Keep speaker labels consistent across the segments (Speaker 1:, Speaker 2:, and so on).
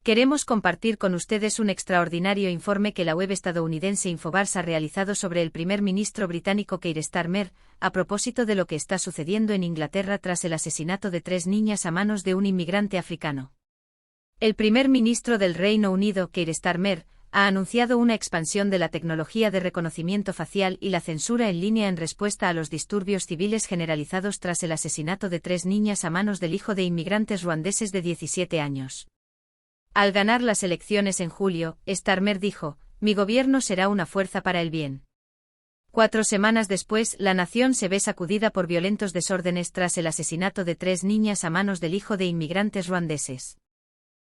Speaker 1: Queremos compartir con ustedes un extraordinario informe que la web estadounidense Infobars ha realizado sobre el primer ministro británico Keir Starmer, a propósito de lo que está sucediendo en Inglaterra tras el asesinato de 3 niñas a manos de un inmigrante africano. El primer ministro del Reino Unido, Keir Starmer, ha anunciado una expansión de la tecnología de reconocimiento facial y la censura en línea en respuesta a los disturbios civiles generalizados tras el asesinato de 3 niñas a manos del hijo de inmigrantes ruandeses de 17 años. Al ganar las elecciones en julio, Starmer dijo: "Mi gobierno será una fuerza para el bien". 4 semanas después, la nación se ve sacudida por violentos desórdenes tras el asesinato de 3 niñas a manos del hijo de inmigrantes ruandeses.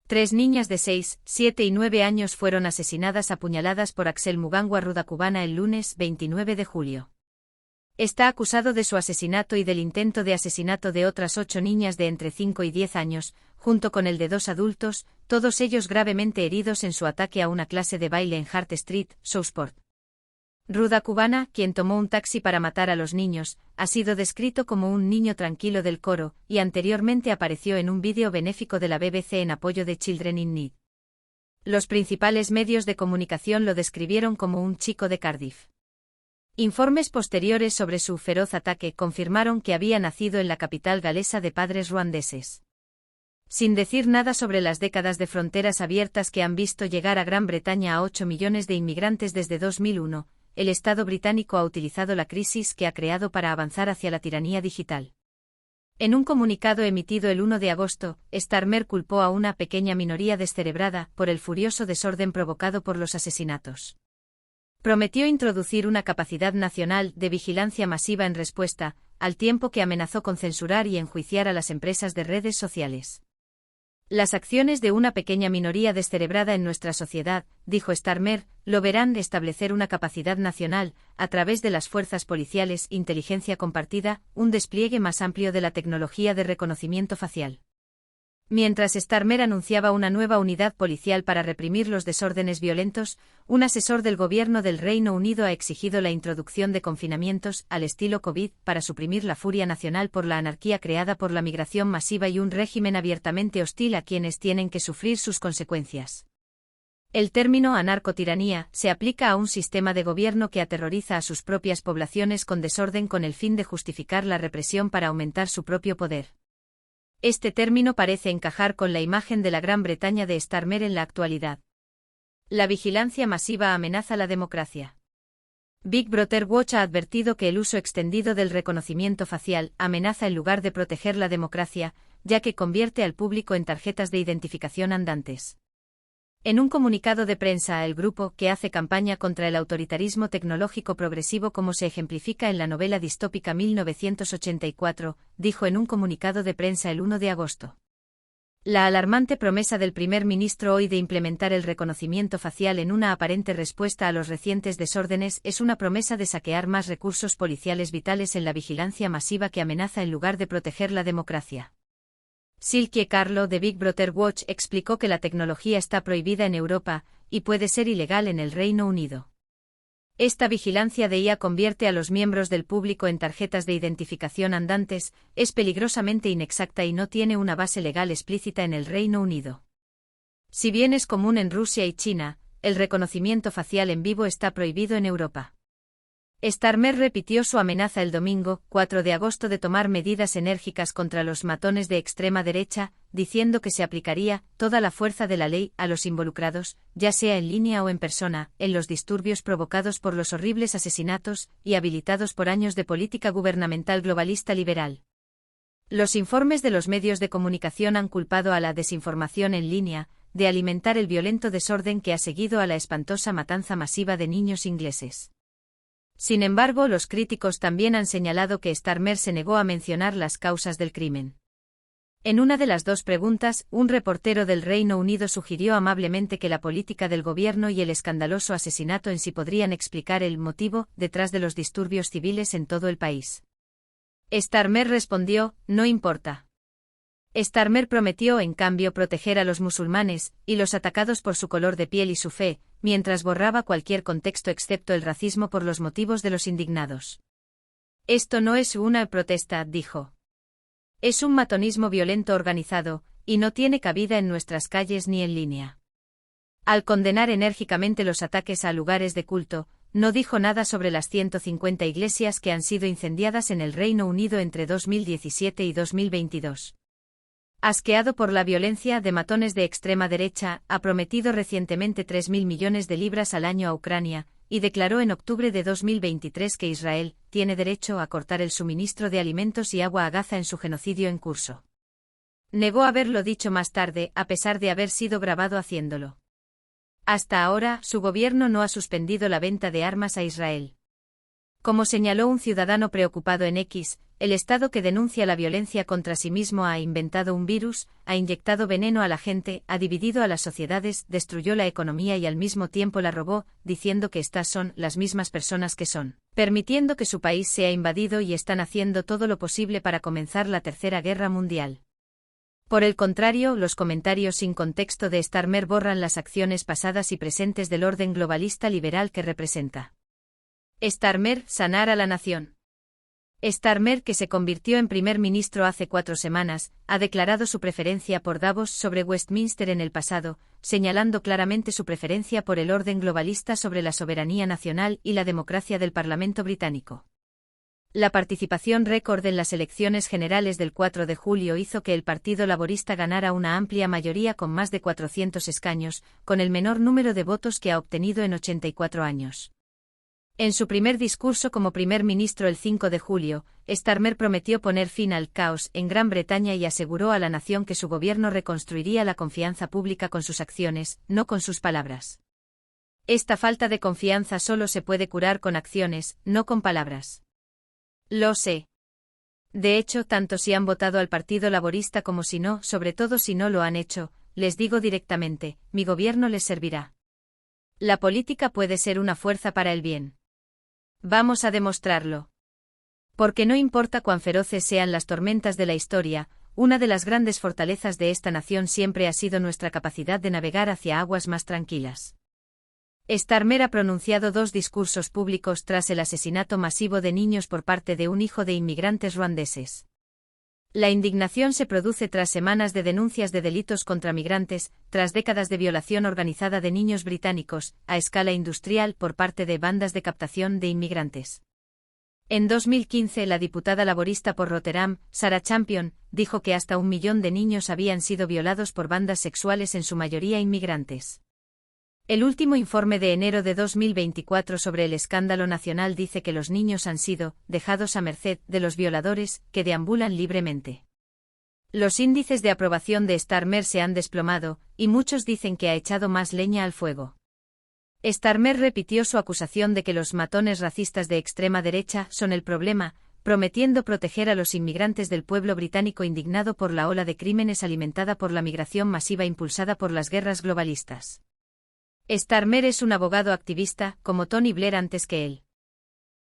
Speaker 1: 3 niñas de 6, 7 y 9 años fueron asesinadas a puñaladas por Axel Mugangwa Rudakubana el lunes 29 de julio. Está acusado de su asesinato y del intento de asesinato de otras 8 niñas de entre 5 y 10 años, junto con el de 2 adultos, todos ellos gravemente heridos en su ataque a una clase de baile en Hart Street, Southport. Rudakubana, quien tomó un taxi para matar a los niños, ha sido descrito como un niño tranquilo del coro, y anteriormente apareció en un vídeo benéfico de la BBC en apoyo de Children in Need. Los principales medios de comunicación lo describieron como un chico de Cardiff. Informes posteriores sobre su feroz ataque confirmaron que había nacido en la capital galesa de padres ruandeses. Sin decir nada sobre las décadas de fronteras abiertas que han visto llegar a Gran Bretaña a 8 millones de inmigrantes desde 2001, el Estado británico ha utilizado la crisis que ha creado para avanzar hacia la tiranía digital. En un comunicado emitido el 1 de agosto, Starmer culpó a una pequeña minoría descerebrada por el furioso desorden provocado por los asesinatos. Prometió introducir una capacidad nacional de vigilancia masiva en respuesta, al tiempo que amenazó con censurar y enjuiciar a las empresas de redes sociales. Las acciones de una pequeña minoría descerebrada en nuestra sociedad, dijo Starmer, lo verán establecer una capacidad nacional, a través de las fuerzas policiales, inteligencia compartida, un despliegue más amplio de la tecnología de reconocimiento facial. Mientras Starmer anunciaba una nueva unidad policial para reprimir los desórdenes violentos, un asesor del gobierno del Reino Unido ha exigido la introducción de confinamientos, al estilo COVID, para suprimir la furia nacional por la anarquía creada por la migración masiva y un régimen abiertamente hostil a quienes tienen que sufrir sus consecuencias. El término anarcotiranía se aplica a un sistema de gobierno que aterroriza a sus propias poblaciones con desorden con el fin de justificar la represión para aumentar su propio poder. Este término parece encajar con la imagen de la Gran Bretaña de Starmer en la actualidad. La vigilancia masiva amenaza la democracia. Big Brother Watch ha advertido que el uso extendido del reconocimiento facial amenaza en lugar de proteger la democracia, ya que convierte al público en tarjetas de identificación andantes. En un comunicado de prensa, el grupo, que hace campaña contra el autoritarismo tecnológico progresivo como se ejemplifica en la novela distópica 1984, dijo en un comunicado de prensa el 1 de agosto. La alarmante promesa del primer ministro hoy de implementar el reconocimiento facial en una aparente respuesta a los recientes desórdenes es una promesa de saquear más recursos policiales vitales en la vigilancia masiva que amenaza en lugar de proteger la democracia. Silke Carlo de Big Brother Watch explicó que la tecnología está prohibida en Europa, y puede ser ilegal en el Reino Unido. Esta vigilancia de IA convierte a los miembros del público en tarjetas de identificación andantes, es peligrosamente inexacta y no tiene una base legal explícita en el Reino Unido. Si bien es común en Rusia y China, el reconocimiento facial en vivo está prohibido en Europa. Starmer repitió su amenaza el domingo, 4 de agosto, de tomar medidas enérgicas contra los matones de extrema derecha, diciendo que se aplicaría toda la fuerza de la ley a los involucrados, ya sea en línea o en persona, en los disturbios provocados por los horribles asesinatos y habilitados por años de política gubernamental globalista liberal. Los informes de los medios de comunicación han culpado a la desinformación en línea de alimentar el violento desorden que ha seguido a la espantosa matanza masiva de niños ingleses. Sin embargo, los críticos también han señalado que Starmer se negó a mencionar las causas del crimen. En una de las 2 preguntas, un reportero del Reino Unido sugirió amablemente que la política del gobierno y el escandaloso asesinato en sí podrían explicar el motivo detrás de los disturbios civiles en todo el país. Starmer respondió: "No importa". Starmer prometió, en cambio, proteger a los musulmanes y los atacados por su color de piel y su fe, mientras borraba cualquier contexto excepto el racismo por los motivos de los indignados. Esto no es una protesta, dijo. Es un matonismo violento organizado, y no tiene cabida en nuestras calles ni en línea. Al condenar enérgicamente los ataques a lugares de culto, no dijo nada sobre las 150 iglesias que han sido incendiadas en el Reino Unido entre 2017 y 2022. Asqueado por la violencia de matones de extrema derecha, ha prometido recientemente 3.000 millones de libras al año a Ucrania, y declaró en octubre de 2023 que Israel tiene derecho a cortar el suministro de alimentos y agua a Gaza en su genocidio en curso. Negó haberlo dicho más tarde, a pesar de haber sido grabado haciéndolo. Hasta ahora, su gobierno no ha suspendido la venta de armas a Israel. Como señaló un ciudadano preocupado en X, el Estado que denuncia la violencia contra sí mismo ha inventado un virus, ha inyectado veneno a la gente, ha dividido a las sociedades, destruyó la economía y al mismo tiempo la robó, diciendo que estas son las mismas personas que son, permitiendo que su país sea invadido y están haciendo todo lo posible para comenzar la Tercera Guerra Mundial. Por el contrario, los comentarios sin contexto de Starmer borran las acciones pasadas y presentes del orden globalista liberal que representa. Starmer, sanar a la nación. Starmer, que se convirtió en primer ministro hace 4 semanas, ha declarado su preferencia por Davos sobre Westminster en el pasado, señalando claramente su preferencia por el orden globalista sobre la soberanía nacional y la democracia del Parlamento británico. La participación récord en las elecciones generales del 4 de julio hizo que el Partido Laborista ganara una amplia mayoría con más de 400 escaños, con el menor número de votos que ha obtenido en 84 años. En su primer discurso como primer ministro el 5 de julio, Starmer prometió poner fin al caos en Gran Bretaña y aseguró a la nación que su gobierno reconstruiría la confianza pública con sus acciones, no con sus palabras. Esta falta de confianza solo se puede curar con acciones, no con palabras. Lo sé. De hecho, tanto si han votado al Partido Laborista como si no, sobre todo si no lo han hecho, les digo directamente, mi gobierno les servirá. La política puede ser una fuerza para el bien. Vamos a demostrarlo. Porque no importa cuán feroces sean las tormentas de la historia, una de las grandes fortalezas de esta nación siempre ha sido nuestra capacidad de navegar hacia aguas más tranquilas. Starmer ha pronunciado 2 discursos públicos tras el asesinato masivo de niños por parte de un hijo de inmigrantes ruandeses. La indignación se produce tras semanas de denuncias de delitos contra migrantes, tras décadas de violación organizada de niños británicos, a escala industrial por parte de bandas de captación de inmigrantes. En 2015, la diputada laborista por Rotherham, Sarah Champion, dijo que hasta 1 millón de niños habían sido violados por bandas sexuales, en su mayoría inmigrantes. El último informe de enero de 2024 sobre el escándalo nacional dice que los niños han sido dejados a merced de los violadores, que deambulan libremente. Los índices de aprobación de Starmer se han desplomado, y muchos dicen que ha echado más leña al fuego. Starmer repitió su acusación de que los matones racistas de extrema derecha son el problema, prometiendo proteger a los inmigrantes del pueblo británico indignado por la ola de crímenes alimentada por la migración masiva impulsada por las guerras globalistas. Starmer es un abogado activista, como Tony Blair antes que él.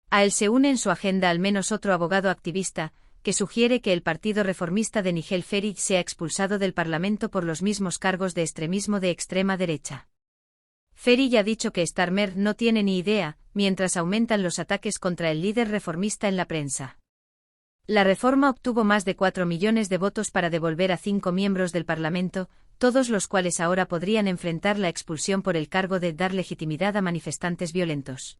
Speaker 1: A él se une en su agenda al menos otro abogado activista, que sugiere que el Partido Reformista de Nigel Farage sea expulsado del Parlamento por los mismos cargos de extremismo de extrema derecha. Farage ha dicho que Starmer no tiene ni idea, mientras aumentan los ataques contra el líder reformista en la prensa. La reforma obtuvo más de 4 millones de votos para devolver a 5 miembros del Parlamento, todos los cuales ahora podrían enfrentar la expulsión por el cargo de dar legitimidad a manifestantes violentos.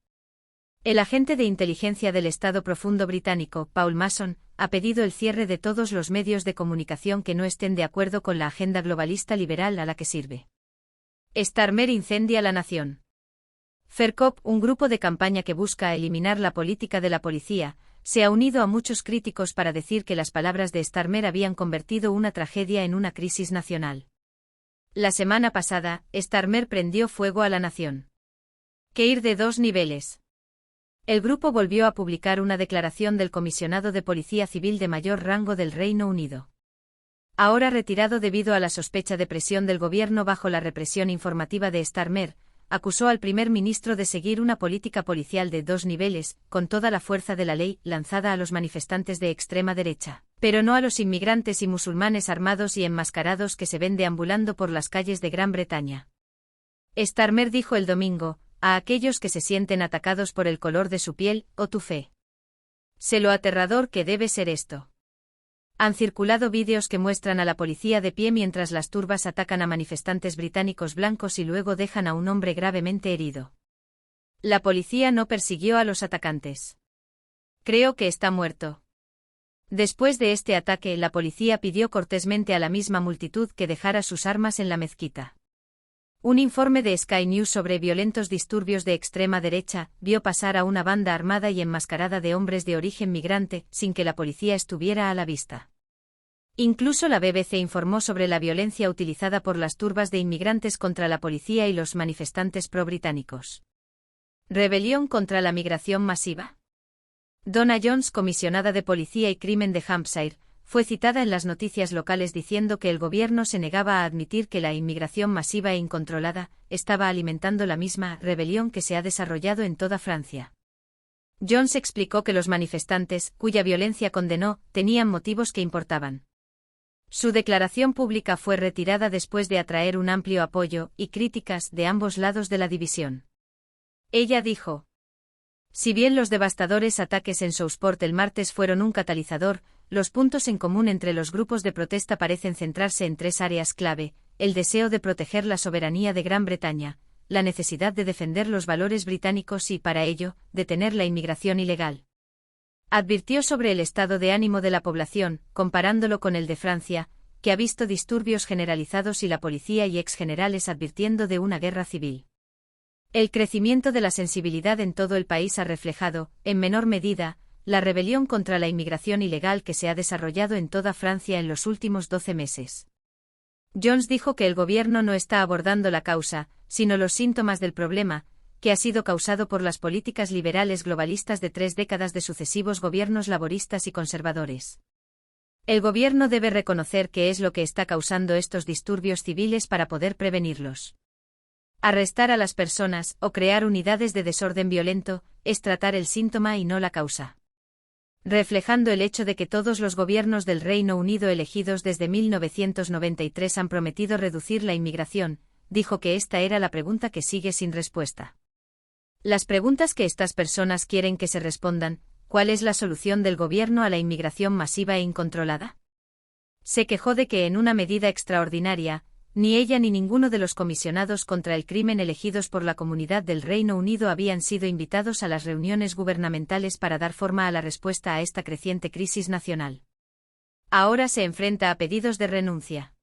Speaker 1: El agente de inteligencia del Estado Profundo británico, Paul Mason, ha pedido el cierre de todos los medios de comunicación que no estén de acuerdo con la agenda globalista liberal a la que sirve. Starmer incendia la nación. Fair Cop, un grupo de campaña que busca eliminar la política de la policía, se ha unido a muchos críticos para decir que las palabras de Starmer habían convertido una tragedia en una crisis nacional. La semana pasada, Starmer prendió fuego a la nación. Que ir de 2 niveles. El grupo volvió a publicar una declaración del comisionado de Policía Civil de mayor rango del Reino Unido. Ahora retirado debido a la sospecha de presión del gobierno bajo la represión informativa de Starmer, acusó al primer ministro de seguir una política policial de 2 niveles, con toda la fuerza de la ley lanzada a los manifestantes de extrema derecha, pero no a los inmigrantes y musulmanes armados y enmascarados que se ven deambulando por las calles de Gran Bretaña. Starmer dijo el domingo, a aquellos que se sienten atacados por el color de su piel, o tu fe. Sé lo aterrador que debe ser esto. Han circulado vídeos que muestran a la policía de pie mientras las turbas atacan a manifestantes británicos blancos y luego dejan a un hombre gravemente herido. La policía no persiguió a los atacantes. Creo que está muerto. Después de este ataque, la policía pidió cortésmente a la misma multitud que dejara sus armas en la mezquita. Un informe de Sky News sobre violentos disturbios de extrema derecha vio pasar a una banda armada y enmascarada de hombres de origen migrante, sin que la policía estuviera a la vista. Incluso la BBC informó sobre la violencia utilizada por las turbas de inmigrantes contra la policía y los manifestantes pro-británicos. ¿Rebelión contra la migración masiva? Donna Jones, comisionada de Policía y Crimen de Hampshire, fue citada en las noticias locales diciendo que el gobierno se negaba a admitir que la inmigración masiva e incontrolada estaba alimentando la misma rebelión que se ha desarrollado en toda Francia. Jones explicó que los manifestantes, cuya violencia condenó, tenían motivos que importaban. Su declaración pública fue retirada después de atraer un amplio apoyo y críticas de ambos lados de la división. Ella dijo: si bien los devastadores ataques en Southport el martes fueron un catalizador, los puntos en común entre los grupos de protesta parecen centrarse en tres áreas clave: el deseo de proteger la soberanía de Gran Bretaña, la necesidad de defender los valores británicos y, para ello, detener la inmigración ilegal. Advirtió sobre el estado de ánimo de la población, comparándolo con el de Francia, que ha visto disturbios generalizados y la policía y exgenerales advirtiendo de una guerra civil. El crecimiento de la sensibilidad en todo el país ha reflejado, en menor medida, la rebelión contra la inmigración ilegal que se ha desarrollado en toda Francia en los últimos 12 meses. Jones dijo que el gobierno no está abordando la causa, sino los síntomas del problema, que ha sido causado por las políticas liberales globalistas de 3 décadas de sucesivos gobiernos laboristas y conservadores. El gobierno debe reconocer qué es lo que está causando estos disturbios civiles para poder prevenirlos. Arrestar a las personas o crear unidades de desorden violento es tratar el síntoma y no la causa. Reflejando el hecho de que todos los gobiernos del Reino Unido elegidos desde 1993 han prometido reducir la inmigración, dijo que esta era la pregunta que sigue sin respuesta. Las preguntas que estas personas quieren que se respondan: ¿cuál es la solución del gobierno a la inmigración masiva e incontrolada? Se quejó de que en una medida extraordinaria, ni ella ni ninguno de los comisionados contra el crimen elegidos por la Comunidad del Reino Unido habían sido invitados a las reuniones gubernamentales para dar forma a la respuesta a esta creciente crisis nacional. Ahora se enfrenta a pedidos de renuncia.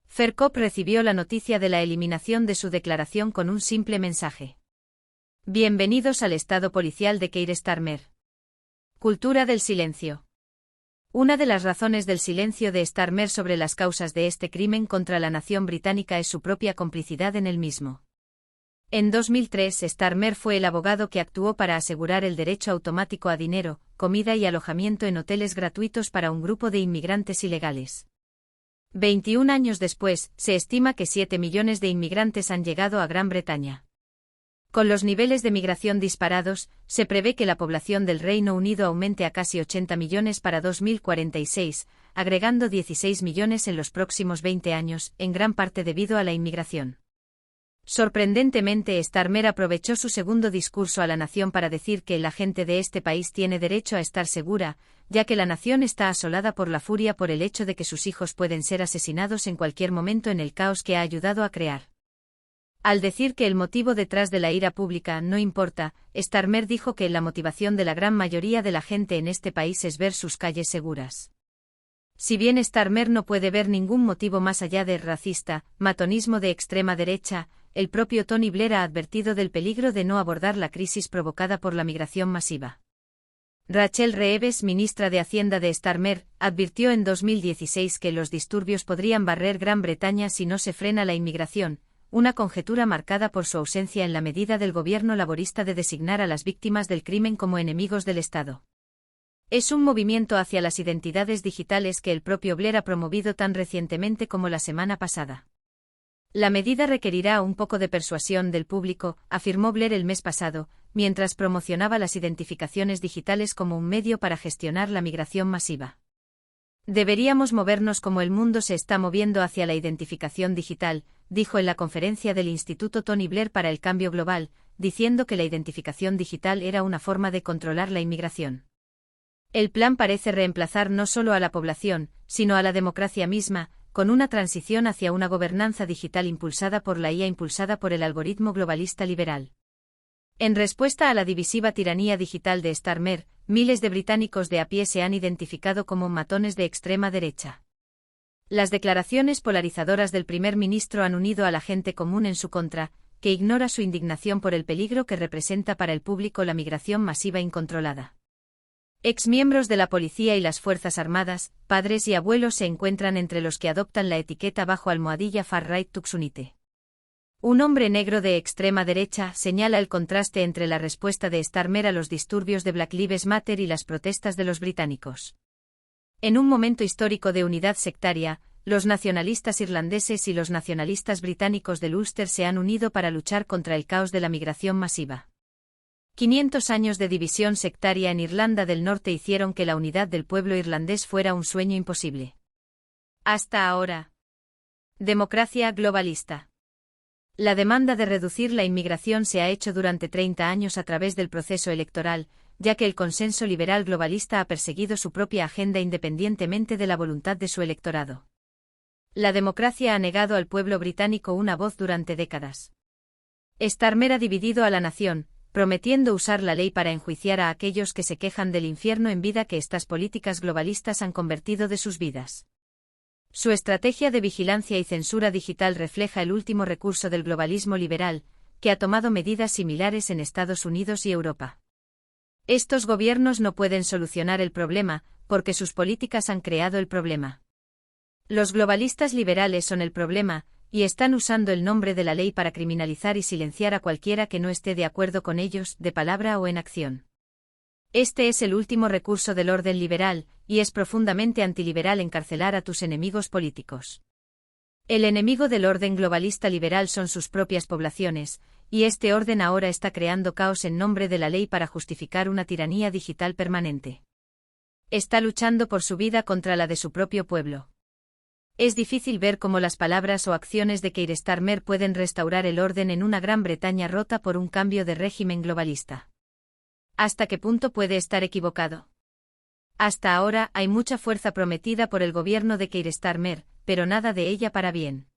Speaker 1: Ferkop recibió la noticia de la eliminación de su declaración con un simple mensaje: bienvenidos al estado policial de Keir Starmer. Cultura del silencio. Una de las razones del silencio de Starmer sobre las causas de este crimen contra la nación británica es su propia complicidad en el mismo. En 2003, Starmer fue el abogado que actuó para asegurar el derecho automático a dinero, comida y alojamiento en hoteles gratuitos para un grupo de inmigrantes ilegales. 21 años después, se estima que 7 millones de inmigrantes han llegado a Gran Bretaña. Con los niveles de migración disparados, se prevé que la población del Reino Unido aumente a casi 80 millones para 2046, agregando 16 millones en los próximos 20 años, en gran parte debido a la inmigración. Sorprendentemente, Starmer aprovechó su segundo discurso a la nación para decir que la gente de este país tiene derecho a estar segura, ya que la nación está asolada por la furia por el hecho de que sus hijos pueden ser asesinados en cualquier momento en el caos que ha ayudado a crear. Al decir que el motivo detrás de la ira pública no importa, Starmer dijo que la motivación de la gran mayoría de la gente en este país es ver sus calles seguras. Si bien Starmer no puede ver ningún motivo más allá de racista, matonismo de extrema derecha, el propio Tony Blair ha advertido del peligro de no abordar la crisis provocada por la migración masiva. Rachel Reeves, ministra de Hacienda de Starmer, advirtió en 2016 que los disturbios podrían barrer Gran Bretaña si no se frena la inmigración, una conjetura marcada por su ausencia en la medida del gobierno laborista de designar a las víctimas del crimen como enemigos del Estado. Es un movimiento hacia las identidades digitales que el propio Blair ha promovido tan recientemente como la semana pasada. La medida requerirá un poco de persuasión del público, afirmó Blair el mes pasado, mientras promocionaba las identificaciones digitales como un medio para gestionar la migración masiva. Deberíamos movernos como el mundo se está moviendo hacia la identificación digital, dijo en la conferencia del Instituto Tony Blair para el Cambio Global, diciendo que la identificación digital era una forma de controlar la inmigración. El plan parece reemplazar no solo a la población, sino a la democracia misma, con una transición hacia una gobernanza digital impulsada por la IA impulsada por el algoritmo globalista liberal. En respuesta a la divisiva tiranía digital de Starmer, miles de británicos de a pie se han identificado como matones de extrema derecha. Las declaraciones polarizadoras del primer ministro han unido a la gente común en su contra, que ignora su indignación por el peligro que representa para el público la migración masiva incontrolada. Exmiembros de la policía y las Fuerzas Armadas, padres y abuelos se encuentran entre los que adoptan la etiqueta bajo almohadilla Far-Right Tucsunite. Un hombre negro de extrema derecha señala el contraste entre la respuesta de Starmer a los disturbios de Black Lives Matter y las protestas de los británicos. En un momento histórico de unidad sectaria, los nacionalistas irlandeses y los nacionalistas británicos del Ulster se han unido para luchar contra el caos de la migración masiva. 500 años de división sectaria en Irlanda del Norte hicieron que la unidad del pueblo irlandés fuera un sueño imposible. Hasta ahora. Democracia globalista. La demanda de reducir la inmigración se ha hecho durante 30 años a través del proceso electoral, ya que el consenso liberal globalista ha perseguido su propia agenda independientemente de la voluntad de su electorado. La democracia ha negado al pueblo británico una voz durante décadas. Starmer ha dividido a la nación, prometiendo usar la ley para enjuiciar a aquellos que se quejan del infierno en vida que estas políticas globalistas han convertido de sus vidas. Su estrategia de vigilancia y censura digital refleja el último recurso del globalismo liberal, que ha tomado medidas similares en Estados Unidos y Europa. Estos gobiernos no pueden solucionar el problema, porque sus políticas han creado el problema. Los globalistas liberales son el problema, y están usando el nombre de la ley para criminalizar y silenciar a cualquiera que no esté de acuerdo con ellos, de palabra o en acción. Este es el último recurso del orden liberal, y es profundamente antiliberal encarcelar a tus enemigos políticos. El enemigo del orden globalista liberal son sus propias poblaciones, y este orden ahora está creando caos en nombre de la ley para justificar una tiranía digital permanente. Está luchando por su vida contra la de su propio pueblo. Es difícil ver cómo las palabras o acciones de Keir Starmer pueden restaurar el orden en una Gran Bretaña rota por un cambio de régimen globalista. ¿Hasta qué punto puede estar equivocado? Hasta ahora hay mucha fuerza prometida por el gobierno de Keir Starmer, pero nada de ella para bien.